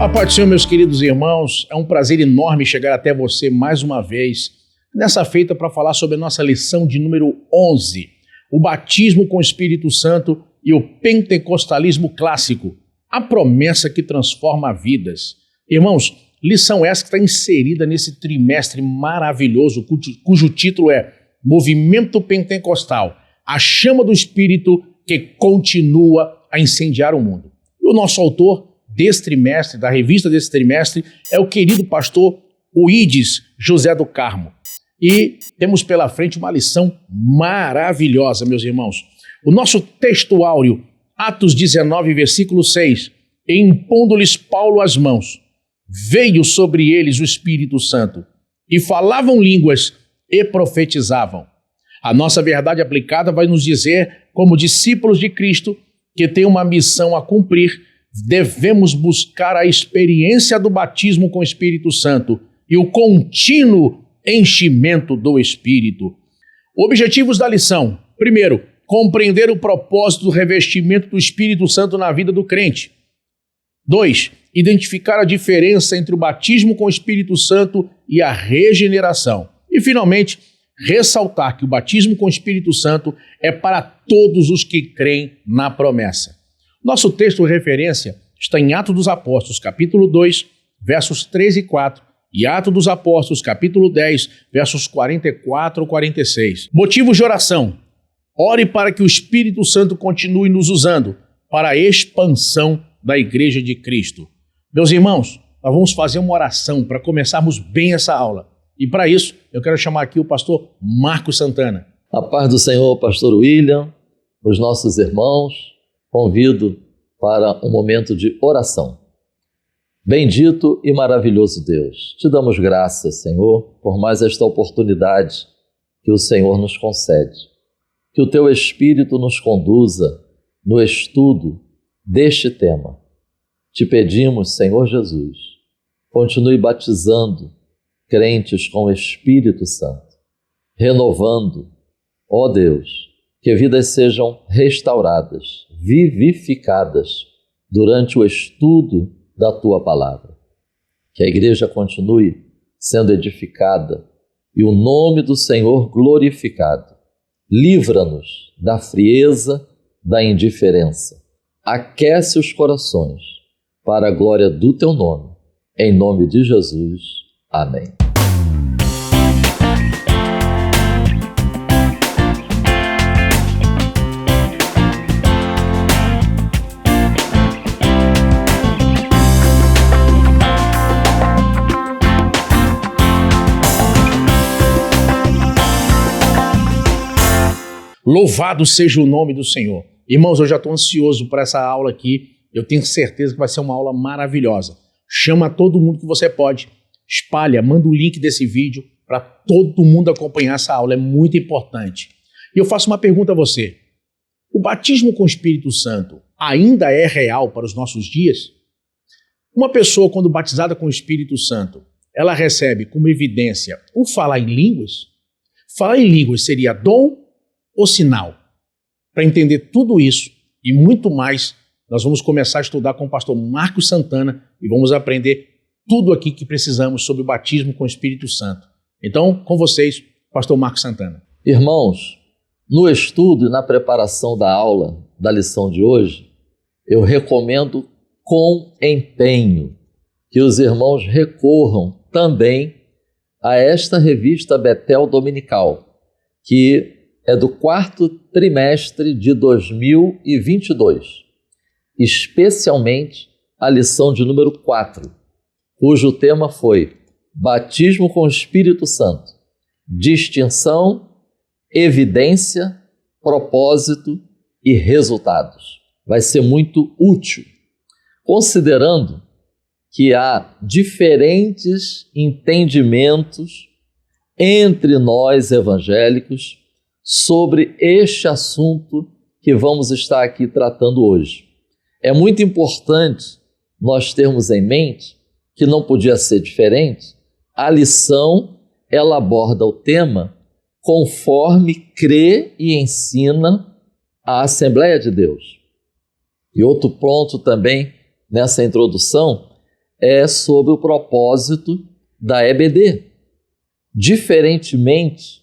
A paz do Senhor, meus queridos irmãos, é um prazer enorme chegar até você mais uma vez, nessa feita para falar sobre a nossa lição de número 11, o batismo com o Espírito Santo e o pentecostalismo clássico, a promessa que transforma vidas. Irmãos, lição essa que está inserida nesse trimestre maravilhoso, cujo título é Movimento Pentecostal, a chama do Espírito que continua a incendiar o mundo. E o nosso autor desse trimestre, da revista desse trimestre, é o querido pastor Uídes José do Carmo. E temos pela frente uma lição maravilhosa, meus irmãos. O nosso texto áureo, Atos 19, versículo 6, e impondo-lhes Paulo as mãos, veio sobre eles o Espírito Santo, e falavam línguas e profetizavam. A nossa verdade aplicada vai nos dizer, como discípulos de Cristo, que tem uma missão a cumprir, devemos buscar a experiência do batismo com o Espírito Santo e o contínuo enchimento do Espírito. Objetivos da lição. Primeiro, compreender o propósito do revestimento do Espírito Santo na vida do crente. 2. Identificar a diferença entre o batismo com o Espírito Santo e a regeneração. E, finalmente, ressaltar que o batismo com o Espírito Santo é para todos os que creem na promessa. Nosso texto de referência está em Atos dos Apóstolos, capítulo 2, versos 13 e 4, e Atos dos Apóstolos, capítulo 10, versos 44 e 46. Motivos de oração. Ore para que o Espírito Santo continue nos usando para a expansão da Igreja de Cristo. Meus irmãos, nós vamos fazer uma oração para começarmos bem essa aula. E para isso, eu quero chamar aqui o pastor Marcos Santana. A paz do Senhor, pastor William, os nossos irmãos, convido para um momento de oração. Bendito e maravilhoso Deus, te damos graças, Senhor, por mais esta oportunidade que o Senhor nos concede. Que o teu Espírito nos conduza no estudo deste tema. Te pedimos, Senhor Jesus, continue batizando crentes com o Espírito Santo, renovando, ó Deus, que vidas sejam restauradas, vivificadas durante o estudo da Tua Palavra. Que a Igreja continue sendo edificada e o nome do Senhor glorificado. Livra-nos da frieza, da indiferença. Aquece os corações para a glória do Teu nome. Em nome de Jesus. Amém. Louvado seja o nome do Senhor. Irmãos, eu já estou ansioso por essa aula aqui. Eu tenho certeza que vai ser uma aula maravilhosa. Chama todo mundo que você pode. Espalha, manda o link desse vídeo para todo mundo acompanhar essa aula. É muito importante. E eu faço uma pergunta a você. O batismo com o Espírito Santo ainda é real para os nossos dias? Uma pessoa, quando batizada com o Espírito Santo, ela recebe como evidência o falar em línguas? Falar em línguas seria dom ou sinal? Para entender tudo isso e muito mais, nós vamos começar a estudar com o pastor Marcos Santana e vamos aprender tudo aqui que precisamos sobre o batismo com o Espírito Santo. Então, com vocês, pastor Marcos Santana. Irmãos, no estudo e na preparação da aula, da lição de hoje, eu recomendo com empenho que os irmãos recorram também a esta revista Betel Dominical, que é do 4º trimestre de 2022, especialmente a lição de número 4, cujo tema foi Batismo com o Espírito Santo, distinção, evidência, propósito e resultados. Vai ser muito útil, considerando que há diferentes entendimentos entre nós evangélicos sobre este assunto que vamos estar aqui tratando hoje. É muito importante nós termos em mente que não podia ser diferente. A lição, ela aborda o tema conforme crê e ensina a Assembleia de Deus. E outro ponto também nessa introdução é sobre o propósito da EBD. Diferentemente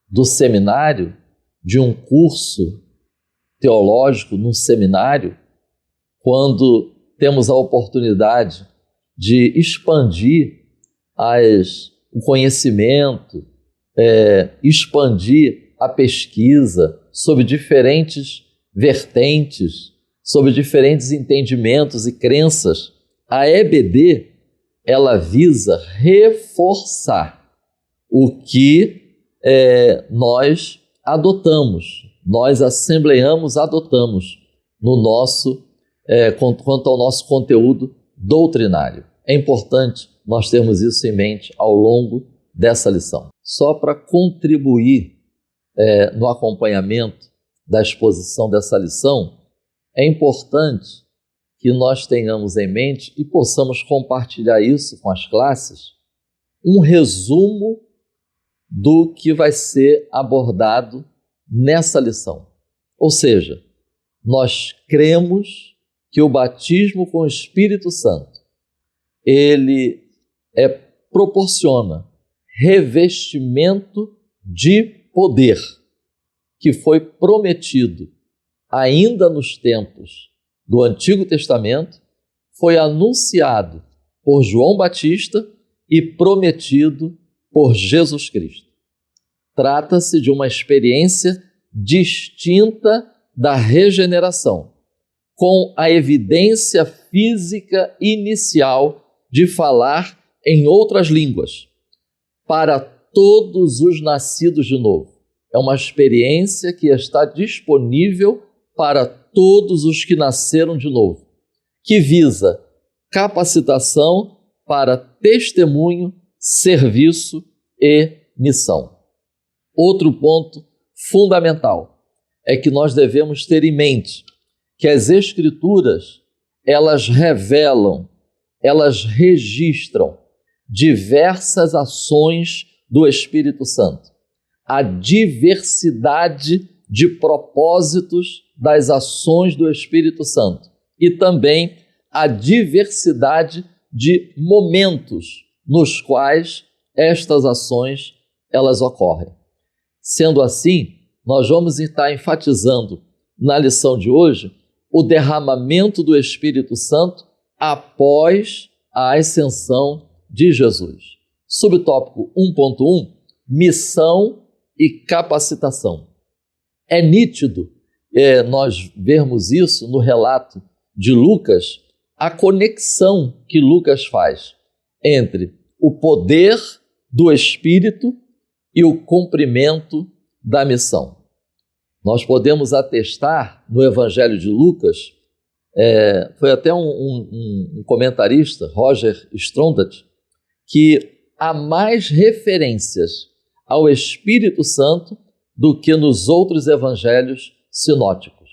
do seminário, de um curso teológico num seminário, quando temos a oportunidade de expandir o conhecimento, expandir a pesquisa sobre diferentes vertentes, sobre diferentes entendimentos e crenças, a EBD, ela visa reforçar o que nós adotamos, nós assembleamos, adotamos no nosso, quanto ao nosso conteúdo doutrinário. É importante nós termos isso em mente ao longo dessa lição. Só para contribuir no acompanhamento da exposição dessa lição, é importante que nós tenhamos em mente e possamos compartilhar isso com as classes, um resumo do que vai ser abordado nessa lição. Ou seja, nós cremos que o batismo com o Espírito Santo, ele proporciona revestimento de poder que foi prometido ainda nos tempos do Antigo Testamento, foi anunciado por João Batista e prometido por Jesus Cristo. Trata-se de uma experiência distinta da regeneração, com a evidência física inicial de falar em outras línguas, para todos os nascidos de novo. É uma experiência que está disponível para todos os que nasceram de novo, que visa capacitação para testemunho, serviço e missão. Outro ponto fundamental é que nós devemos ter em mente que as Escrituras, elas revelam, elas registram diversas ações do Espírito Santo. A diversidade de propósitos das ações do Espírito Santo e também a diversidade de momentos nos quais estas ações elas ocorrem. Sendo assim, nós vamos estar enfatizando na lição de hoje o derramamento do Espírito Santo após a ascensão de Jesus. Subtópico 1.1, missão e capacitação. É nítido nós vermos isso no relato de Lucas, a conexão que Lucas faz entre o poder do Espírito e o cumprimento da missão. Nós podemos atestar no Evangelho de Lucas, foi até um comentarista, Roger Strondat, que há mais referências ao Espírito Santo do que nos outros evangelhos sinóticos.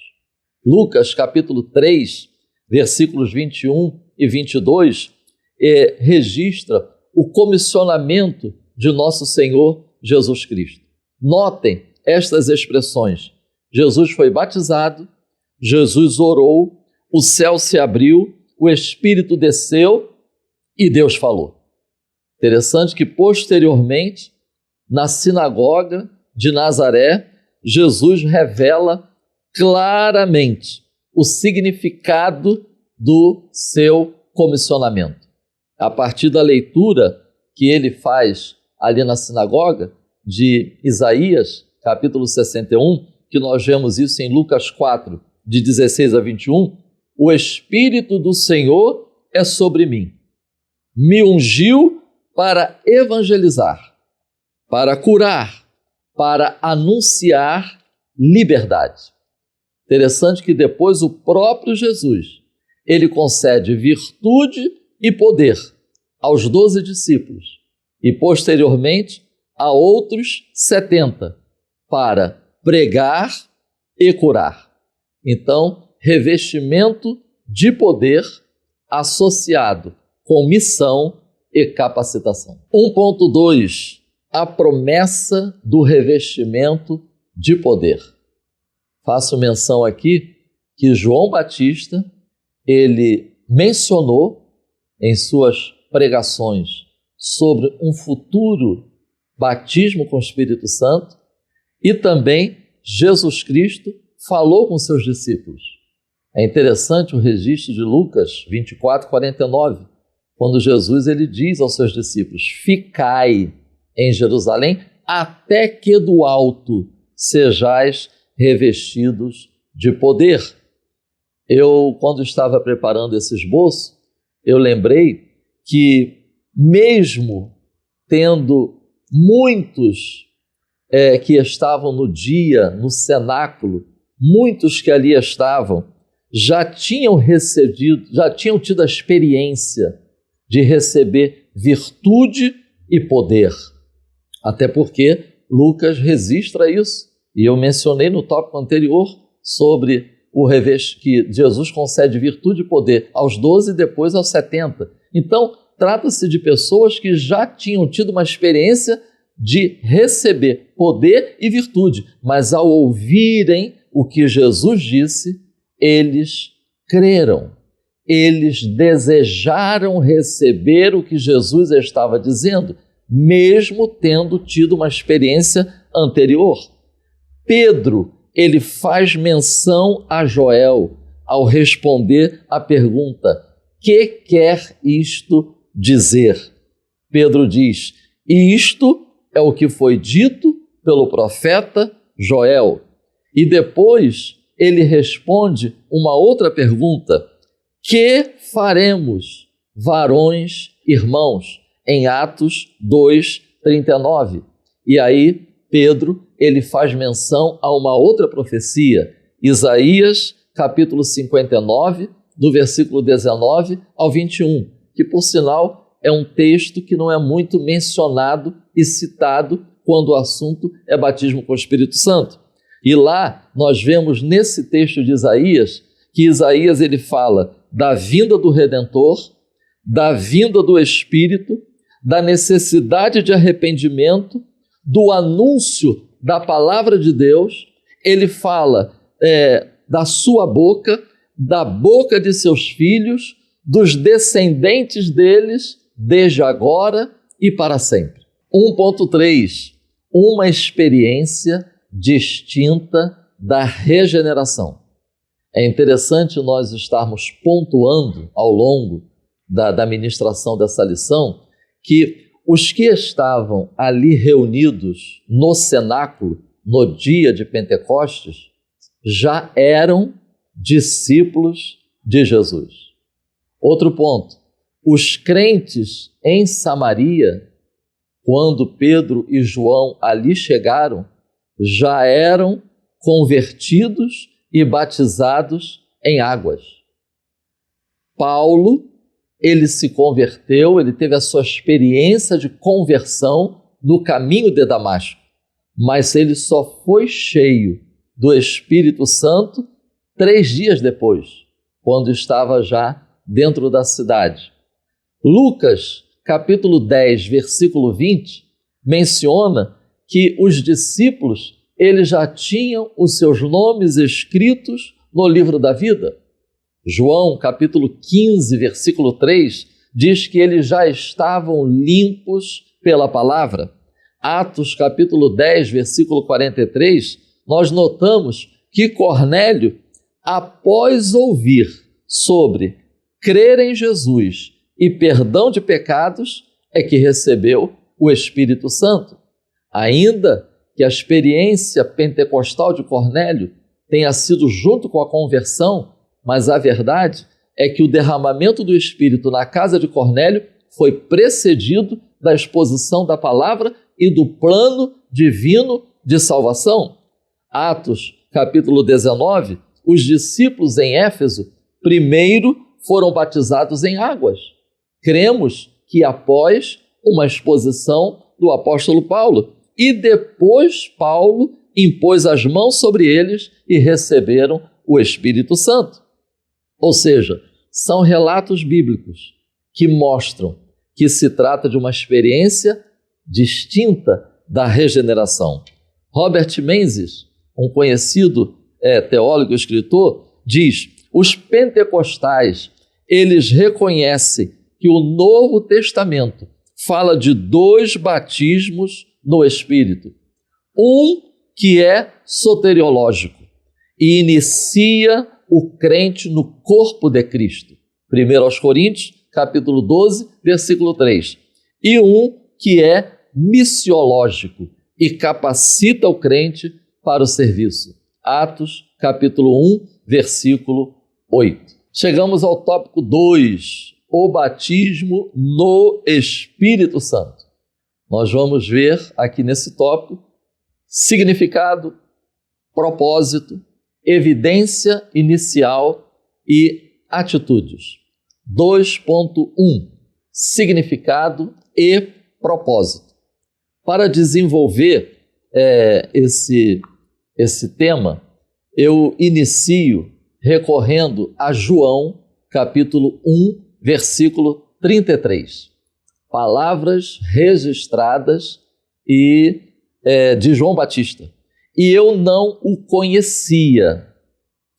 Lucas, capítulo 3, versículos 21 e 22, registra o comissionamento de nosso Senhor Jesus Cristo. Notem estas expressões. Jesus foi batizado, Jesus orou, o céu se abriu, o Espírito desceu e Deus falou. Interessante que posteriormente, na sinagoga de Nazaré, Jesus revela claramente o significado do seu comissionamento. A partir da leitura que ele faz ali na sinagoga de Isaías, capítulo 61, que nós vemos isso em Lucas 4, de 16 a 21, o Espírito do Senhor é sobre mim. Me ungiu para evangelizar, para curar, para anunciar liberdade. Interessante que depois o próprio Jesus, ele concede virtude e poder aos 12 discípulos e posteriormente a outros 70 para pregar e curar. Então, revestimento de poder associado com missão e capacitação. 1.2, a promessa do revestimento de poder. Faço menção aqui que João Batista, ele mencionou em suas pregações sobre um futuro batismo com o Espírito Santo, e também Jesus Cristo falou com seus discípulos. É interessante o registro de Lucas 24:49, quando Jesus ele diz aos seus discípulos: ficai em Jerusalém até que do alto sejais revestidos de poder. Eu, quando estava preparando esse esboço, eu lembrei que mesmo tendo muitos que estavam no dia, no cenáculo, muitos que ali estavam, já tinham tido a experiência de receber virtude e poder. Até porque Lucas registra isso. E eu mencionei no tópico anterior sobre que Jesus concede virtude e poder aos 12 e depois aos 70. Então, trata-se de pessoas que já tinham tido uma experiência de receber poder e virtude, mas ao ouvirem o que Jesus disse, eles creram. Eles desejaram receber o que Jesus estava dizendo, mesmo tendo tido uma experiência anterior. Pedro, ele faz menção a Joel ao responder à pergunta: que quer isto dizer? Pedro diz: isto é o que foi dito pelo profeta Joel. E depois ele responde uma outra pergunta: que faremos, varões irmãos? Em Atos 2:39. E aí Pedro ele faz menção a uma outra profecia, Isaías capítulo 59, do versículo 19 ao 21, que por sinal é um texto que não é muito mencionado e citado quando o assunto é batismo com o Espírito Santo. E lá nós vemos nesse texto de Isaías, que Isaías ele fala da vinda do Redentor, da vinda do Espírito, da necessidade de arrependimento, do anúncio da palavra de Deus. Ele fala da sua boca, da boca de seus filhos, dos descendentes deles, desde agora e para sempre. 1.3. Uma experiência distinta da regeneração. É interessante nós estarmos pontuando ao longo da ministração dessa lição que os que estavam ali reunidos no cenáculo no dia de Pentecostes já eram discípulos de Jesus. Outro ponto, os crentes em Samaria, quando Pedro e João ali chegaram, já eram convertidos e batizados em águas. Paulo, ele se converteu, ele teve a sua experiência de conversão no caminho de Damasco, mas ele só foi cheio do Espírito Santo 3 dias depois, quando estava já dentro da cidade. Lucas, capítulo 10, versículo 20, menciona que os discípulos, eles já tinham os seus nomes escritos no livro da vida. João, capítulo 15, versículo 3, diz que eles já estavam limpos pela palavra. Atos, capítulo 10, versículo 43, nós notamos que Cornélio, após ouvir sobre crer em Jesus e perdão de pecados, é que recebeu o Espírito Santo. Ainda que a experiência pentecostal de Cornélio tenha sido junto com a conversão, mas a verdade é que o derramamento do Espírito na casa de Cornélio foi precedido da exposição da palavra e do plano divino de salvação. Atos, capítulo 19, os discípulos em Éfeso primeiro foram batizados em águas. Cremos que após uma exposição do apóstolo Paulo, e depois Paulo impôs as mãos sobre eles e receberam o Espírito Santo. Ou seja, são relatos bíblicos que mostram que se trata de uma experiência distinta da regeneração. Robert Menzies, um conhecido teólogo e escritor, diz: os pentecostais, eles reconhecem que o Novo Testamento fala de 2 batismos no Espírito. Um que é soteriológico e inicia o crente no corpo de Cristo. 1 Coríntios, capítulo 12, versículo 3. E um que é missiológico e capacita o crente para o serviço. Atos, capítulo 1, versículo 8. Chegamos ao tópico 2, o batismo no Espírito Santo. Nós vamos ver aqui nesse tópico significado, propósito, evidência inicial e atitudes. 2.1 Significado e propósito. Para desenvolver esse tema, eu inicio recorrendo a João, capítulo 1, versículo 33. Palavras registradas de João Batista. E eu não o conhecia,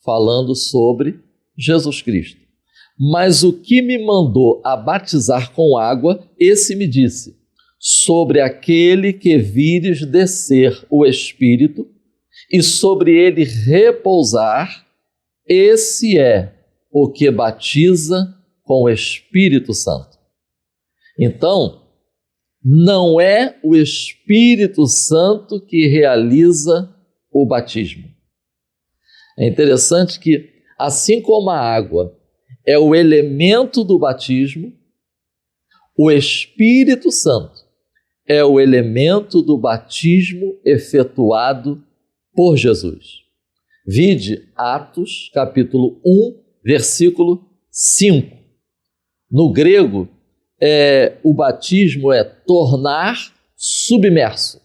falando sobre Jesus Cristo. Mas o que me mandou a batizar com água, esse me disse: sobre aquele que vires descer o Espírito e sobre ele repousar, esse é o que batiza com o Espírito Santo. Então, não é o Espírito Santo que realiza o batismo. É interessante que, assim como a água é o elemento do batismo, o Espírito Santo é o elemento do batismo efetuado por Jesus. Vide Atos, capítulo 1, versículo 5. No grego, o batismo é tornar submerso.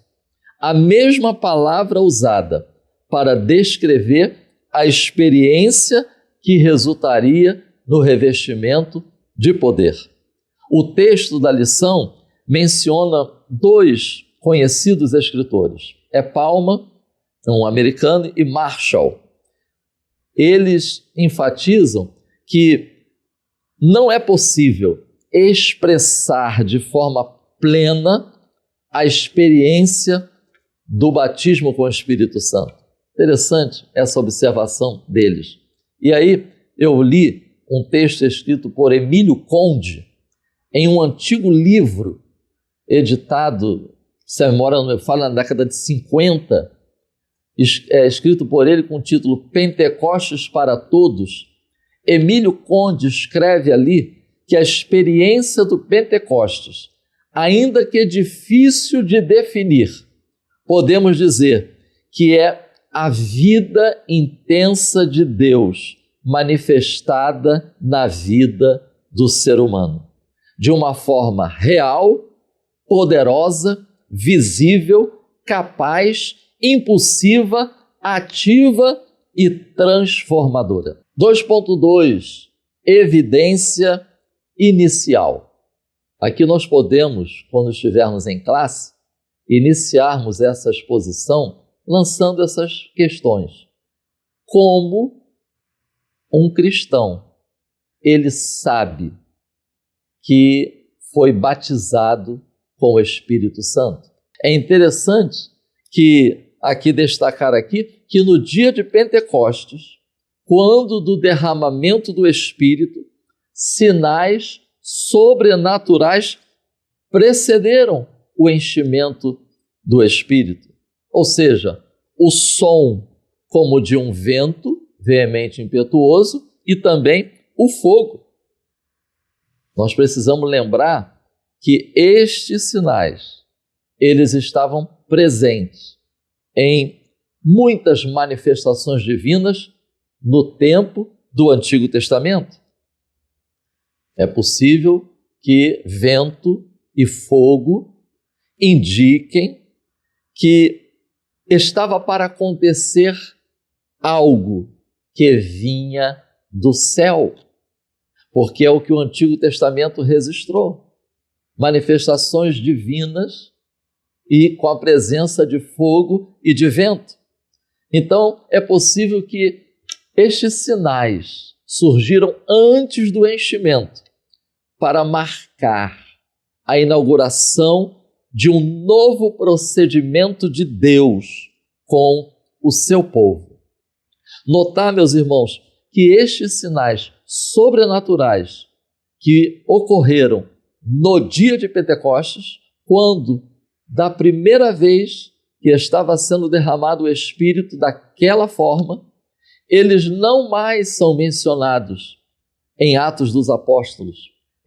A mesma palavra usada para descrever a experiência que resultaria no revestimento de poder. O texto da lição menciona 2 conhecidos escritores. Palma, um americano, e Marshall. Eles enfatizam que não é possível expressar de forma plena a experiência do batismo com o Espírito Santo. Interessante essa observação deles. E aí eu li um texto escrito por Emílio Conde em um antigo livro editado, se a memória não me falha, na década de 50, escrito por ele com o título Pentecostes para Todos. Emílio Conde escreve ali que a experiência do Pentecostes, ainda que difícil de definir, podemos dizer que é a vida intensa de Deus manifestada na vida do ser humano, de uma forma real, poderosa, visível, capaz, impulsiva, ativa e transformadora. 2.2 Evidência inicial. Aqui nós podemos, quando estivermos em classe, iniciarmos essa exposição lançando essas questões. Como um cristão, ele sabe que foi batizado com o Espírito Santo? É interessante destacar aqui que no dia de Pentecostes, quando do derramamento do Espírito, sinais sobrenaturais precederam o enchimento do Espírito. Ou seja, o som como de um vento veemente e impetuoso e também o fogo. Nós precisamos lembrar que estes sinais, eles estavam presentes em muitas manifestações divinas no tempo do Antigo Testamento. É possível que vento e fogo indiquem que estava para acontecer algo que vinha do céu, porque é o que o Antigo Testamento registrou. Manifestações divinas e com a presença de fogo e de vento. Então, é possível que estes sinais surgiram antes do enchimento, para marcar a inauguração de um novo procedimento de Deus com o seu povo. Notar, meus irmãos, que estes sinais sobrenaturais que ocorreram no dia de Pentecostes, quando da primeira vez que estava sendo derramado o Espírito daquela forma, eles não mais são mencionados em Atos dos Apóstolos,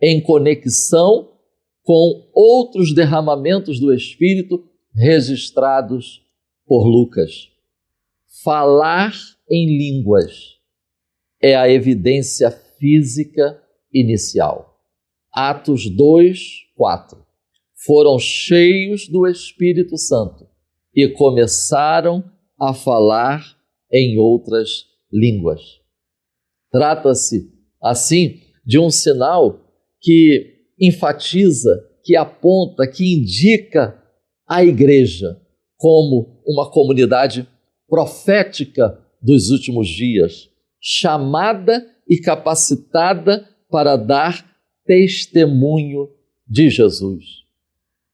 em conexão com outros derramamentos do Espírito registrados por Lucas. Falar em línguas é a evidência física inicial. Atos 2, 4. Foram cheios do Espírito Santo e começaram a falar em outras línguas. Trata-se, assim, de um sinal que enfatiza, que aponta, que indica a igreja como uma comunidade profética dos últimos dias, chamada e capacitada para dar testemunho de Jesus.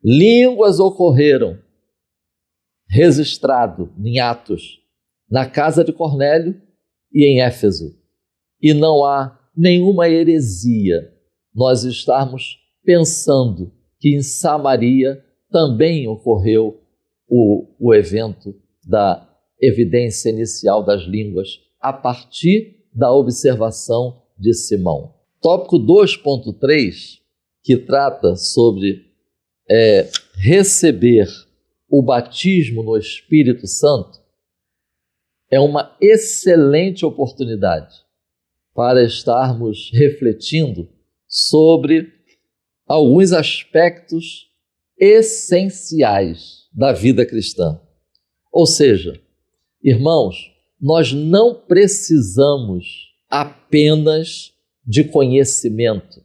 Línguas ocorreram, registrado em Atos, na casa de Cornélio e em Éfeso. E não há nenhuma heresia nós estarmos pensando que em Samaria também ocorreu o evento da evidência inicial das línguas a partir da observação de Simão. Tópico 2.3, que trata sobre receber o batismo no Espírito Santo, é uma excelente oportunidade para estarmos refletindo sobre alguns aspectos essenciais da vida cristã. Ou seja, irmãos, nós não precisamos apenas de conhecimento,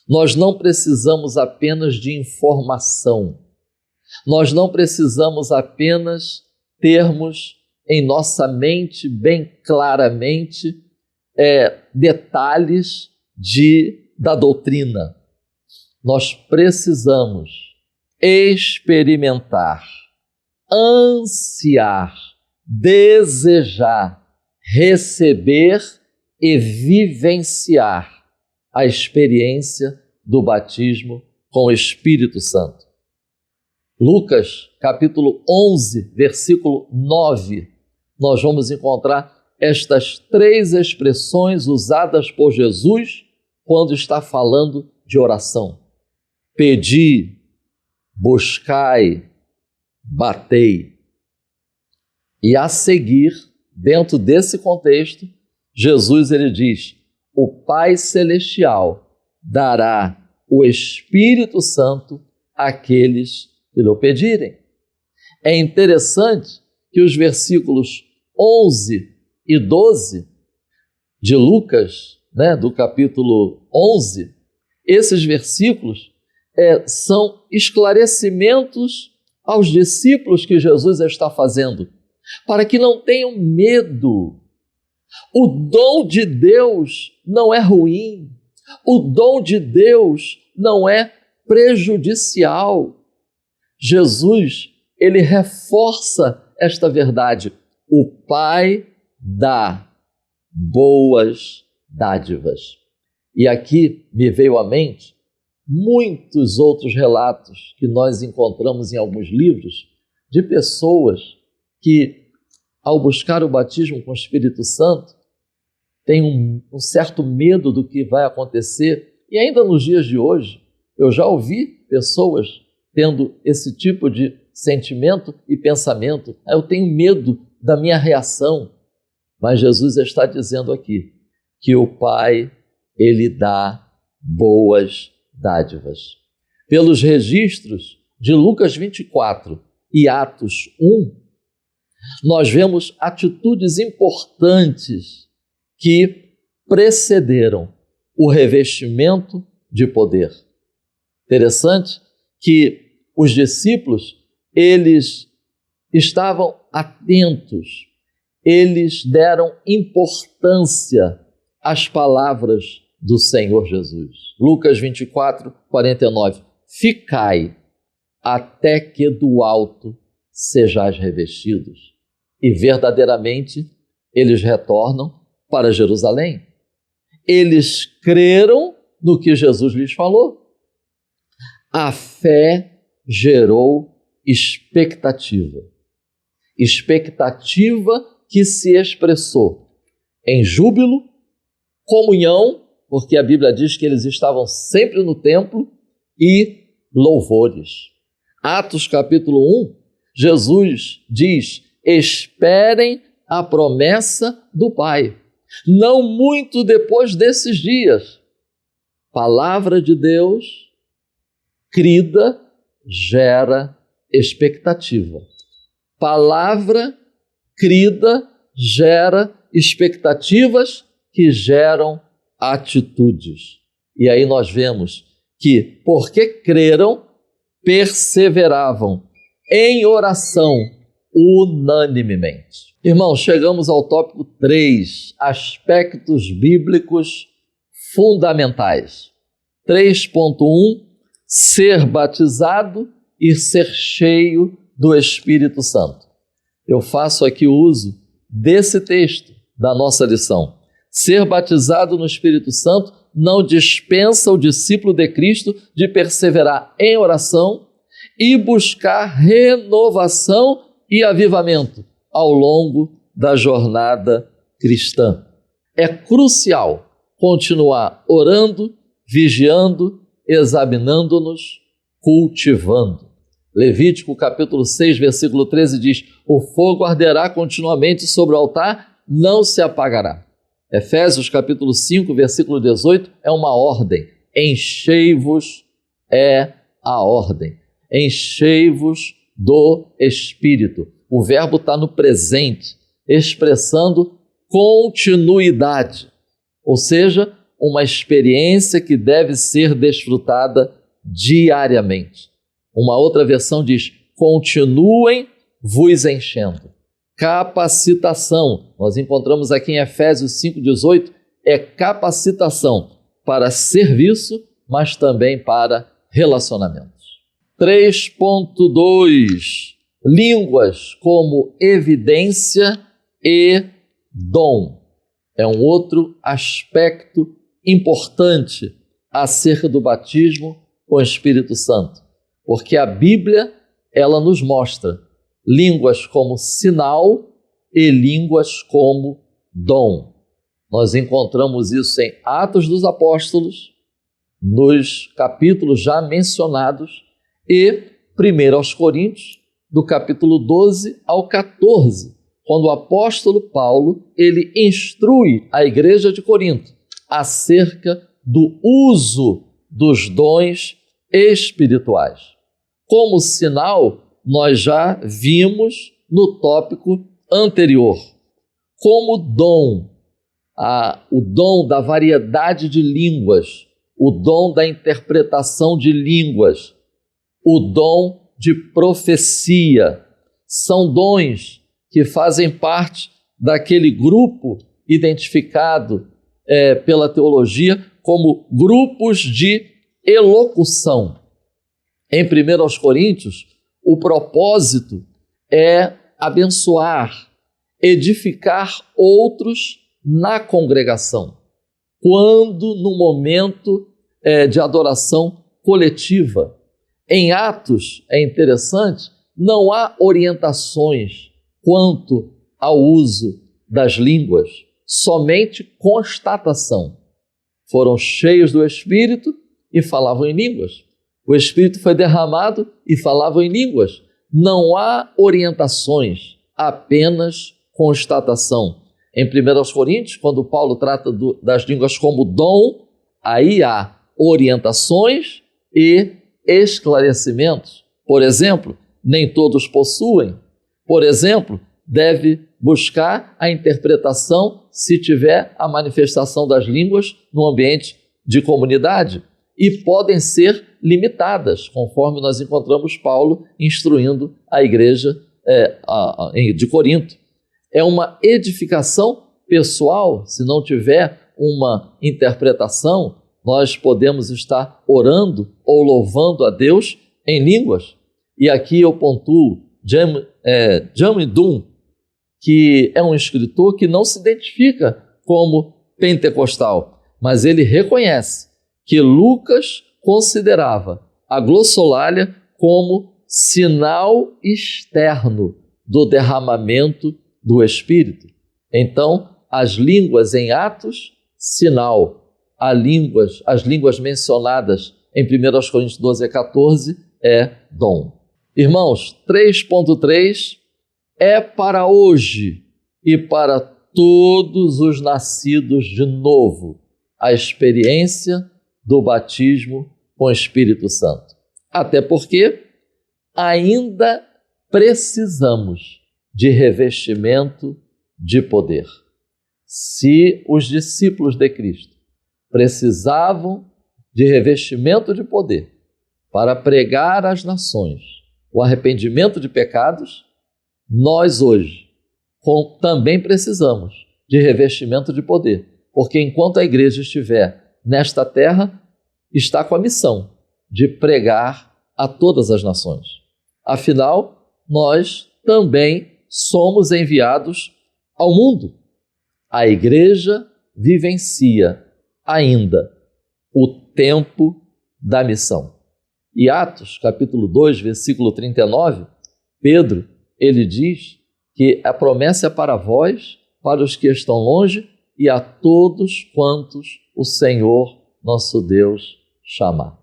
nós não precisamos apenas de informação, nós não precisamos apenas termos em nossa mente bem claramente detalhes da doutrina. Nós precisamos experimentar, ansiar, desejar, receber e vivenciar a experiência do batismo com o Espírito Santo. Lucas, capítulo 11, versículo 9, nós vamos encontrar estas três expressões usadas por Jesus quando está falando de oração: pedi, buscai, batei. E a seguir, dentro desse contexto, Jesus ele diz: o Pai Celestial dará o Espírito Santo àqueles que lhe pedirem. É interessante que os versículos 11 e 12 de Lucas, do capítulo 11, esses versículos são esclarecimentos aos discípulos que Jesus está fazendo, para que não tenham medo. O dom de Deus não é ruim, o dom de Deus não é prejudicial. Jesus, ele reforça esta verdade. O Pai dá boas dádivas. E aqui me veio à mente muitos outros relatos que nós encontramos em alguns livros de pessoas que, ao buscar o batismo com o Espírito Santo, têm um certo medo do que vai acontecer. E ainda nos dias de hoje, eu já ouvi pessoas tendo esse tipo de sentimento e pensamento: eu tenho medo da minha reação. Mas Jesus está dizendo aqui que o Pai, ele dá boas dádivas. Pelos registros de Lucas 24 e Atos 1, nós vemos atitudes importantes que precederam o revestimento de poder. Interessante que os discípulos, eles estavam atentos, eles deram importância às palavras do Senhor Jesus. Lucas 24, 49. Ficai até que do alto sejais revestidos. E verdadeiramente eles retornam para Jerusalém. Eles creram no que Jesus lhes falou. A fé gerou expectativa. Expectativa que se expressou em júbilo, comunhão, porque a Bíblia diz que eles estavam sempre no templo, e louvores. Atos capítulo 1, Jesus diz: esperem a promessa do Pai. Não muito depois desses dias, palavra de Deus, crida, gera expectativa. Palavra crida gera expectativas que geram atitudes. E aí nós vemos que, porque creram, perseveravam em oração unanimemente. Irmãos, chegamos ao tópico 3, aspectos bíblicos fundamentais. 3.1, ser batizado e ser cheio do Espírito Santo. Eu faço aqui uso desse texto da nossa lição. Ser batizado no Espírito Santo não dispensa o discípulo de Cristo de perseverar em oração e buscar renovação e avivamento ao longo da jornada cristã. É crucial continuar orando, vigiando, examinando-nos, cultivando. Levítico capítulo 6, versículo 13 diz: o fogo arderá continuamente sobre o altar, não se apagará. Efésios capítulo 5, versículo 18 é uma ordem. Enchei-vos é a ordem. Enchei-vos do Espírito. O verbo está no presente, expressando continuidade, ou seja, uma experiência que deve ser desfrutada diariamente. Uma outra versão diz: continuem vos enchendo. Capacitação, nós encontramos aqui em Efésios 5,18, é capacitação para serviço, mas também para relacionamentos. 3.2, línguas como evidência e dom. É um outro aspecto importante acerca do batismo com o Espírito Santo, porque a Bíblia, ela nos mostra línguas como sinal e línguas como dom. Nós encontramos isso em Atos dos Apóstolos, nos capítulos já mencionados, e 1 aos Coríntios, do capítulo 12 ao 14, quando o apóstolo Paulo, ele instrui a igreja de Corinto acerca do uso dos dons espirituais. Como sinal, nós já vimos no tópico anterior. Como dom, o dom da variedade de línguas, o dom da interpretação de línguas, o dom de profecia, são dons que fazem parte daquele grupo identificado pela teologia como grupos de elocução. Em 1 aos Coríntios, o propósito é abençoar, edificar outros na congregação, quando no momento de adoração coletiva. Em Atos, é interessante, não há orientações quanto ao uso das línguas, somente constatação. Foram cheios do Espírito e falavam em línguas. O Espírito foi derramado e falavam em línguas. Não há orientações, apenas constatação. Em 1 Coríntios, quando Paulo trata das línguas como dom, aí há orientações e esclarecimentos. Por exemplo, nem todos possuem. Por exemplo, deve buscar a interpretação se tiver a manifestação das línguas no ambiente de comunidade. E podem ser limitadas, conforme nós encontramos Paulo instruindo a igreja de Corinto. É uma edificação pessoal, se não tiver uma interpretação, nós podemos estar orando ou louvando a Deus em línguas. E aqui eu pontuo Jamie Dunn, que é um escritor que não se identifica como pentecostal, mas ele reconhece que Lucas considerava a glossolalia como sinal externo do derramamento do Espírito. Então, as línguas em Atos, sinal. As línguas mencionadas em 1 Coríntios 12 a 14 é dom. Irmãos, 3.3 é para hoje e para todos os nascidos de novo a experiência do batismo com o Espírito Santo. Até porque ainda precisamos de revestimento de poder. Se os discípulos de Cristo precisavam de revestimento de poder para pregar às nações o arrependimento de pecados, nós hoje também precisamos de revestimento de poder, porque enquanto a igreja estiver nesta terra, está com a missão de pregar a todas as nações. Afinal, nós também somos enviados ao mundo. A igreja vivencia ainda o tempo da missão. E Atos, capítulo 2, versículo 39, Pedro, ele diz que a promessa é para vós, para os que estão longe e a todos quantos o Senhor, nosso Deus, chamar.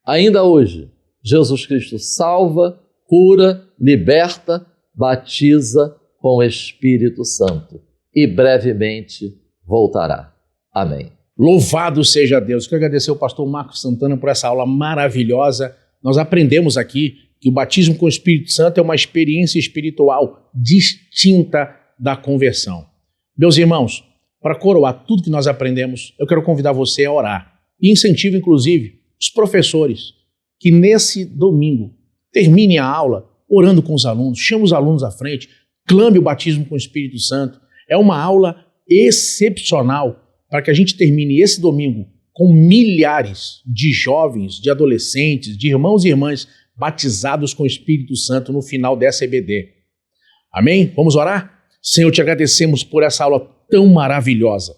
Ainda hoje, Jesus Cristo salva, cura, liberta, batiza com o Espírito Santo e brevemente voltará. Amém. Louvado seja Deus. Quero agradecer ao pastor Marcos Santana por essa aula maravilhosa. Nós aprendemos aqui que o batismo com o Espírito Santo é uma experiência espiritual distinta da conversão. Meus irmãos, para coroar tudo que nós aprendemos, eu quero convidar você a orar. E incentivo, inclusive, os professores que nesse domingo terminem a aula orando com os alunos, chame os alunos à frente, clame o batismo com o Espírito Santo. É uma aula excepcional para que a gente termine esse domingo com milhares de jovens, de adolescentes, de irmãos e irmãs batizados com o Espírito Santo no final dessa EBD. Amém? Vamos orar? Senhor, te agradecemos por essa aula tão maravilhosa.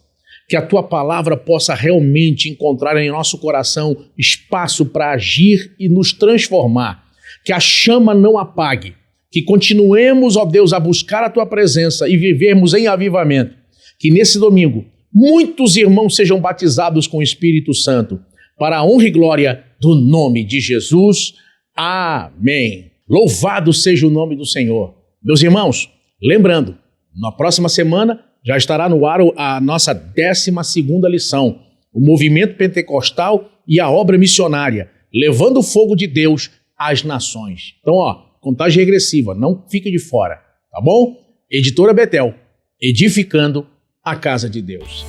Que a tua palavra possa realmente encontrar em nosso coração espaço para agir e nos transformar. Que a chama não apague. Que continuemos, ó Deus, a buscar a tua presença e vivermos em avivamento. Que nesse domingo muitos irmãos sejam batizados com o Espírito Santo, para a honra e glória do nome de Jesus. Amém. Louvado seja o nome do Senhor. Meus irmãos, lembrando, na próxima semana já estará no ar a nossa 12ª lição, o movimento pentecostal e a obra missionária, levando o fogo de Deus às nações. Então, contagem regressiva, não fique de fora, tá bom? Editora Betel, edificando a casa de Deus.